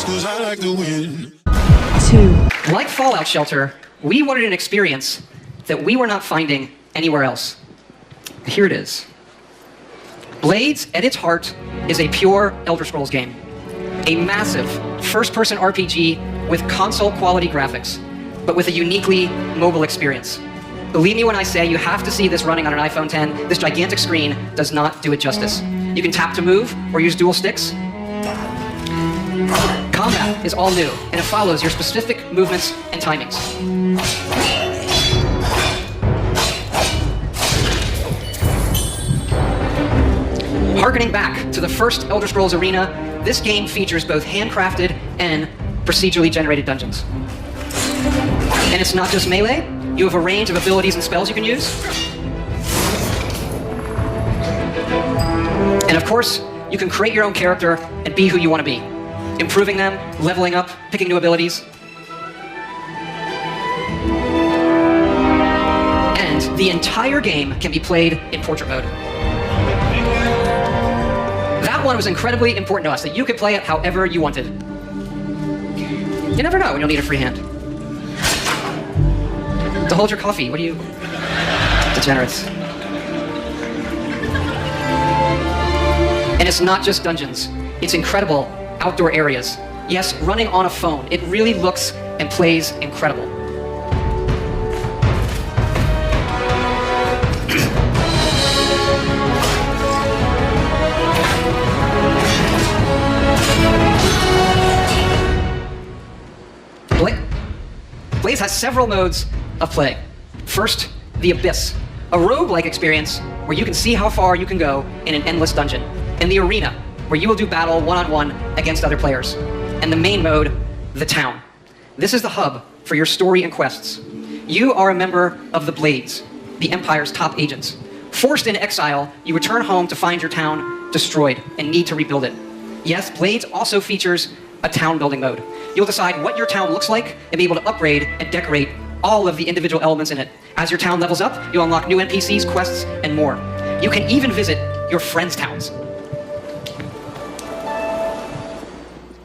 race, cause I like to win. 2. Like Fallout Shelter, we wanted an experience that we were not finding anywhere else. Here it is. Blades, at its heart, is a pure Elder Scrolls game. A massive first-person RPG with console-quality graphics, but with a uniquely mobile experience. Believe me when I say you have to see this running on an iPhone X. This gigantic screen does not do it justice. You can tap to move or use dual sticks. Combat is all new, and it follows your specific movements and timings. Harkening back to the first Elder Scrolls Arena, this game features both handcrafted and procedurally generated dungeons. And it's not just melee, you have a range of abilities and spells you can use. And of course, you can create your own character and be who you want to be, improving them, leveling up, picking new abilities. And the entire game can be played in portrait mode. That one was incredibly important to us, that you could play it however you wanted. You never know when you'll need a free hand. To hold your coffee, what are you? Degenerates. And it's not just dungeons. It's incredible outdoor areas. Yes, running on a phone. It really looks and plays incredible. Blades has several modes of play. First, the Abyss, a rogue-like experience where you can see how far you can go in an endless dungeon. And the Arena, where you will do battle one-on-one against other players. And the main mode, the Town. This is the hub for your story and quests. You are a member of the Blades, the Empire's top agents. Forced in exile, you return home to find your town destroyed and need to rebuild it. Yes, Blades also features a town building mode. You'll decide what your town looks like and be able to upgrade and decorate all of the individual elements in it. As your town levels up, you'll unlock new NPCs, quests, and more. You can even visit your friends' towns.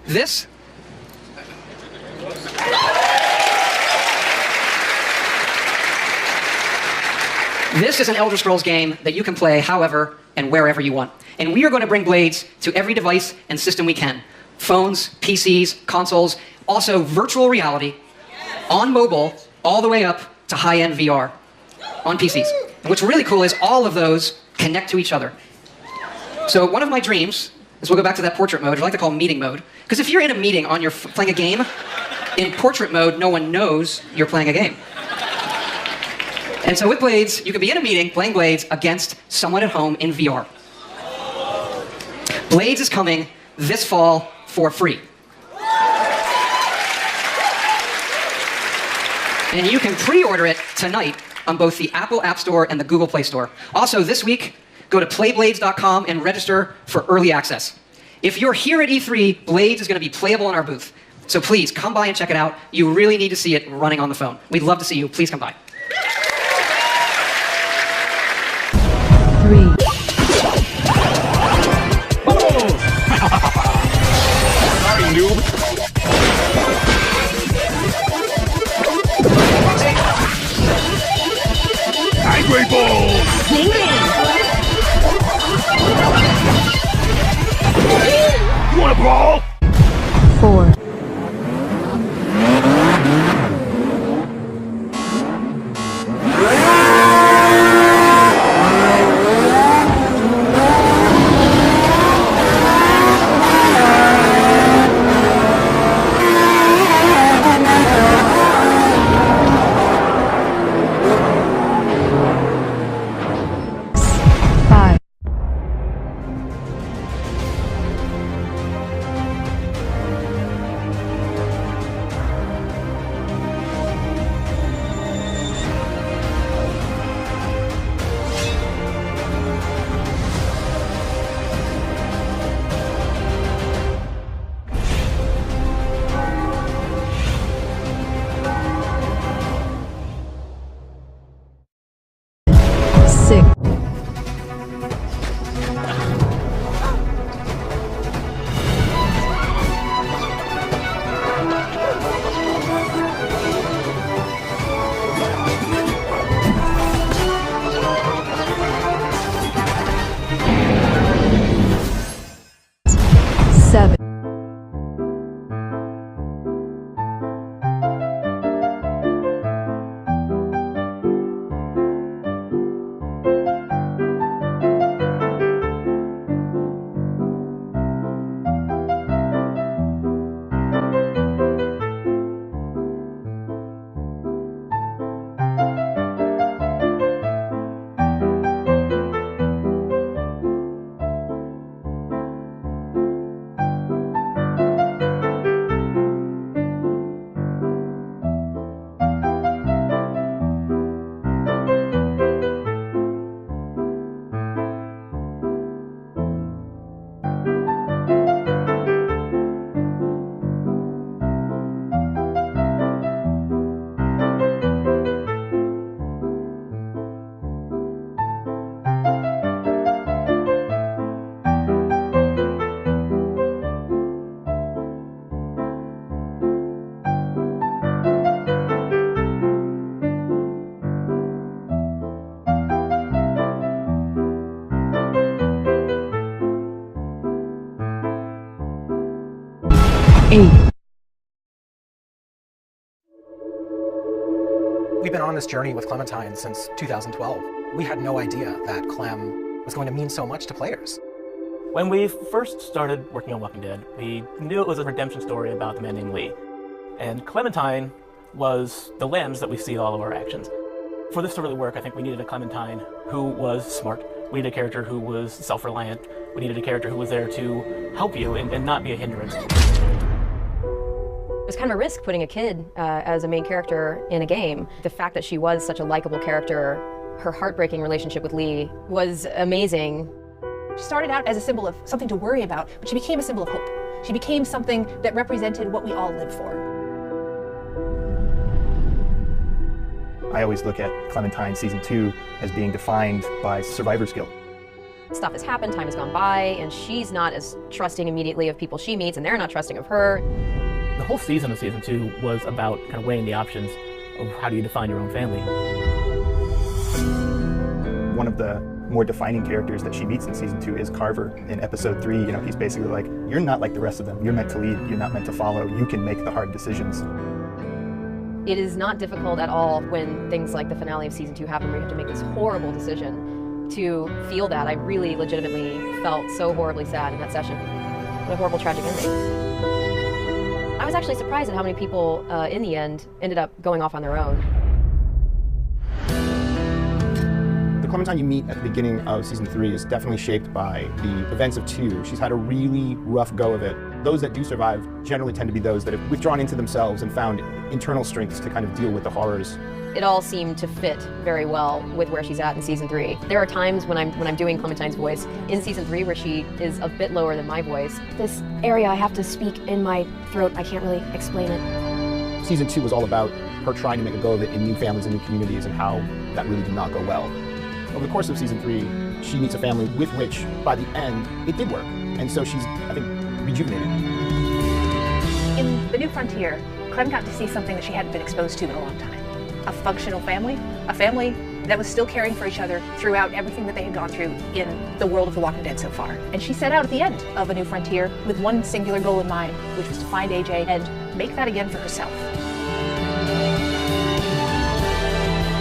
This is an Elder Scrolls game that you can play however and wherever you want. And we are going to bring Blades to every device and system we can. Phones, PCs, consoles, also virtual reality, on mobile, all the way up to high-end VR on PCs. And what's really cool is all of those connect to each other. So one of my dreams is we'll go back to that portrait mode, which I like to call meeting mode. Because if you're in a meeting on your playing a game, in portrait mode, no one knows you're playing a game. And so with Blades, you can be in a meeting playing Blades against someone at home in VR. Blades is coming this fall for free. And you can pre-order it tonight on both the Apple App Store and the Google Play Store. Also, this week, go to playblades.com and register for early access. If you're here at E3, Blades is going to be playable in our booth. So please, come by and check it out. You really need to see it running on the phone. We'd love to see you. Please come by. 3. Sorry, noob. Angry Balls! You wanna brawl? 4. me. We've been on this journey with Clementine since 2012. We had no idea that Clem was going to mean so much to players. When we first started working on Walking Dead, we knew it was a redemption story about the man named Lee. And Clementine was the lens that we see all of our actions. For this to really work, I think we needed a Clementine who was smart. We needed a character who was self-reliant. We needed a character who was there to help you and not be a hindrance. It was kind of a risk putting a kid as a main character in a game. The fact that she was such a likable character, her heartbreaking relationship with Lee was amazing. She started out as a symbol of something to worry about, but she became a symbol of hope. She became something that represented what we all live for. I always look at Clementine Season 2 as being defined by survivor's guilt. Stuff has happened, time has gone by, and she's not as trusting immediately of people she meets, and they're not trusting of her. The whole season of Season 2 was about kind of weighing the options of how do you define your own family. One of the more defining characters that she meets in Season 2 is Carver. In Episode 3, he's basically like, you're not like the rest of them. You're meant to lead, you're not meant to follow. You can make the hard decisions. It is not difficult at all when things like the finale of Season 2 happen where you have to make this horrible decision to feel that. I really legitimately felt so horribly sad in that session. What a horrible, tragic ending. I was actually surprised at how many people in the end ended up going off on their own. The Clementine you meet at the beginning of Season 3 is definitely shaped by the events of 2. She's had a really rough go of it. Those that do survive generally tend to be those that have withdrawn into themselves and found internal strengths to kind of deal with the horrors. It all seemed to fit very well with where she's at in Season 3. There are times when I'm doing Clementine's voice in Season 3 where she is a bit lower than my voice. This area I have to speak in my throat, I can't really explain it. Season 2 was all about her trying to make a go of it in new families and new communities and how that really did not go well. Over the course of Season 3, she meets a family with which, by the end, it did work. And so she's, I think, rejuvenated. In The New Frontier, Clem got to see something that she hadn't been exposed to in a long time. A functional family, a family that was still caring for each other throughout everything that they had gone through in the world of The Walking Dead so far. And she set out at the end of A New Frontier with one singular goal in mind, which was to find AJ and make that again for herself.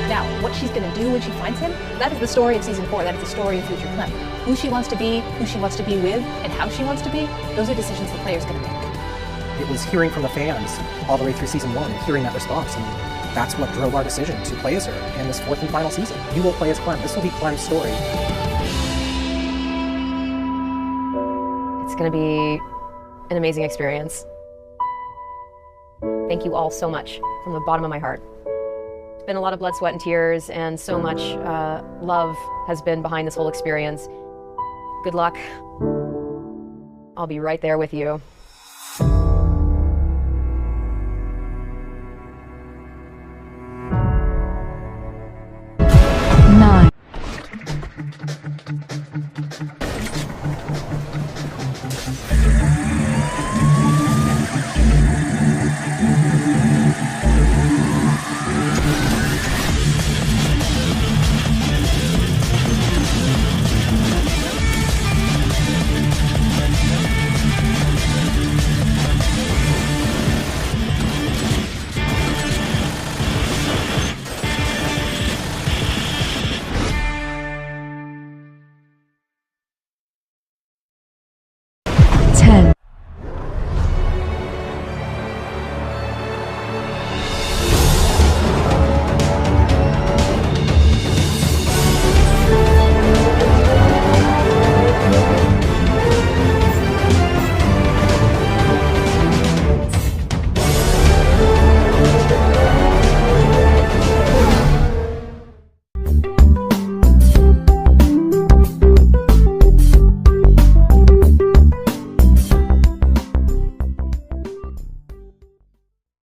Now, what she's going to do when she finds him, that is the story of Season 4, that is the story of future Clem. Who she wants to be, who she wants to be with, and how she wants to be, those are decisions the player's going to make. It was hearing from the fans all the way through Season 1 and hearing that response, and that's what drove our decision to play as her in this 4th and final season. You will play as Clem. This will be Clem's story. It's going to be an amazing experience. Thank you all so much from the bottom of my heart. It's been a lot of blood, sweat, and tears, and so much love has been behind this whole experience. Good luck. I'll be right there with you.